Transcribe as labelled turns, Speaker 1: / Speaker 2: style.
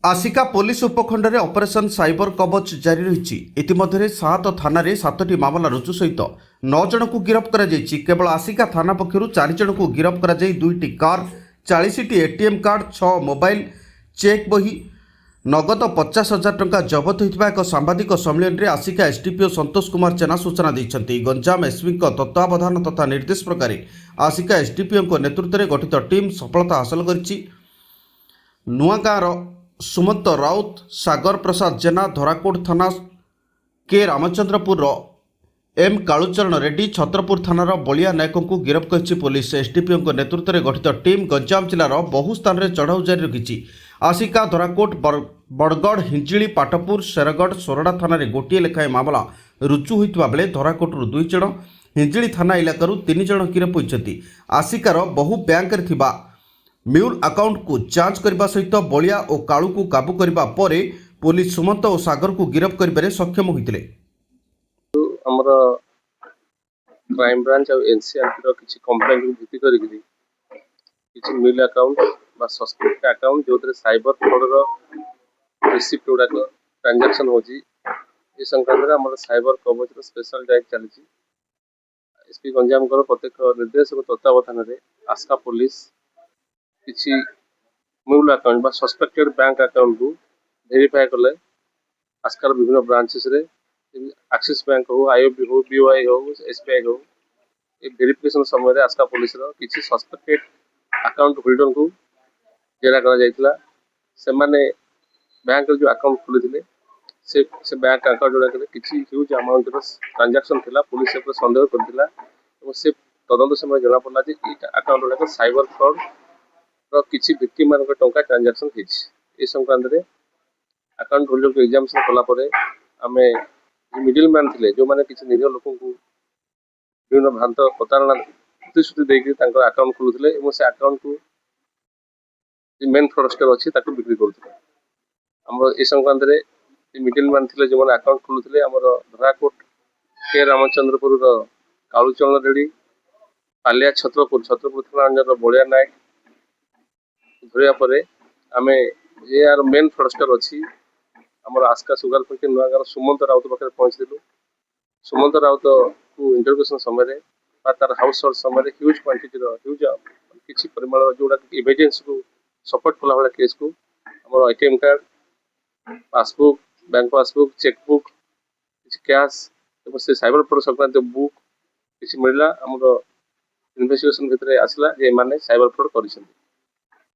Speaker 1: आसिका police उपखंड में operation cyber कवच जारी रही। इतिमध्य 7 थाना 7टी मामला रुजु सहित 9 जन को गिरफ्त कर केवल आसिका थाना पक्षर 4 जन को गिरफ्त कर 2टी कार 40टी एटीएम कार्ड 6 मोबाइल चेक बही नगद 50,000 टंका जबत होता एक सांबादिक सम्मेलन में आसिका एसडीपीओ संतोष कुमार जेना सूचना देते। गंजाम एसपी तत्वावधान तथा निर्देश प्रकार आसिका एसडीपीओ नेतृत्व में गठित टीम सफलता हासिल कर नुआगाँर सुमंत राउत सागर प्रसाद जेना धराकोट थाना के रामचंद्रपुर एम कालुचरण रेड्डी छत्रपुर थानार बलिया नायक को गिरफ्त कर पुलिस। एसडीपीओ नेतृत्व में गठित टीम गंजाम जिलार बहु स्थान में चढ़ाऊ जारी रखी। आसिका धराकोट बड़गढ़ हिंजिली पाटपुर शेरगढ़ सोरडा थाना गोटे लेखाएं मामला रुजु होता बेले धराकोटू 2 जन हिंजिली थाना इलाकू 3 जन गिरफ्त होती। आसिकार बहु बैंक म्यूल अकाउंट को जांच करने सहित बलिया और कालू को काबू करने पर पुलिस सुमंत और सागर को गिरफ्त कर सक्षम होते।
Speaker 2: क्राइम ब्रांच और एनसीआरटी किसी कंप्लेंट भित्ति कर मिल अकाउंट बा सस्पेक्ट अकाउंट जो साइबर फ्रॉड रिसिप्ट गुड़ाक ट्रांजैक्शन होची ये संक्रांत में आम साइबर कवच स्पेशल ड्राइव चली। एसपी गंजाम प्रत्यक्ष निर्देश और तत्वावधान में आस्का पुलिस किसी मूल अकाउंट बा सस्पेक्टेड बैंक अकाउंट को वेरीफाई कले आस्कार विभिन्न ब्रांचेस रे एक्सिस बैंक हो आईओबी हो बीओआई हो एसबीआई हो ये वेरिफिकेशन समय आस्का पुलिस किसी सस्पेक्टेड अकाउंट होल्डर को जेरा करा जायतिला। से माने बैंक जो अकाउंट खोली से बैंक अकाउंट गुड़ा किसी ह्यूज अमाउंट ट्रांजैक्शन थिला पुलिस से संदेह करथिला और से तदंत समय जना पड़ला जे अकाउंट गुड़ा साइबर फ्रॉड किसी व्यक्ति मान टंका ट्रांजैक्शन होती संक्रांत में अकाउंट होल्डर को एग्जामिनेशन कलापर आम मिडिल मैन थे जो मैंने किसी निरीह लोक विभिन्न भ्रांत प्रतारणा प्रतिश्रुति देकर अकाउंट खोलुते से अकाउंट को मेन फ्रॉडस्टर अच्छी बिक्री करुले। आम ए संक्रांत में मिडिल मैन थे जो मैंने अकाउंट खोलुते आम धराकोट के रामचंद्रपुर कालुचरण रेड्डी पालिया छत्रपुर थाना अंडर बलिया नायक धरिया परे आमे यार मेन फ्रॉडस्टर अच्छी आम आस्का सुगार फैक्ट्री नुआगाँव सुमंत राउत पाखे पहुंचलु। सुमंत राउत को इंटरव्यूएशन समय तार हाउस होल्ड समय ह्यूज क्वांटिटी ह्यूज किसी परिमाण जोड़ा एविडेंस को सपोर्ट कला भाया केस को आम ATM card passbook bank passbook chequebook किसी कैश से साइबर फ्रॉड संक्रांत बुक किसी मिलला आम इन्वेस्टिगेशन भितर आसला जे माने साइबर फ्रॉड कर।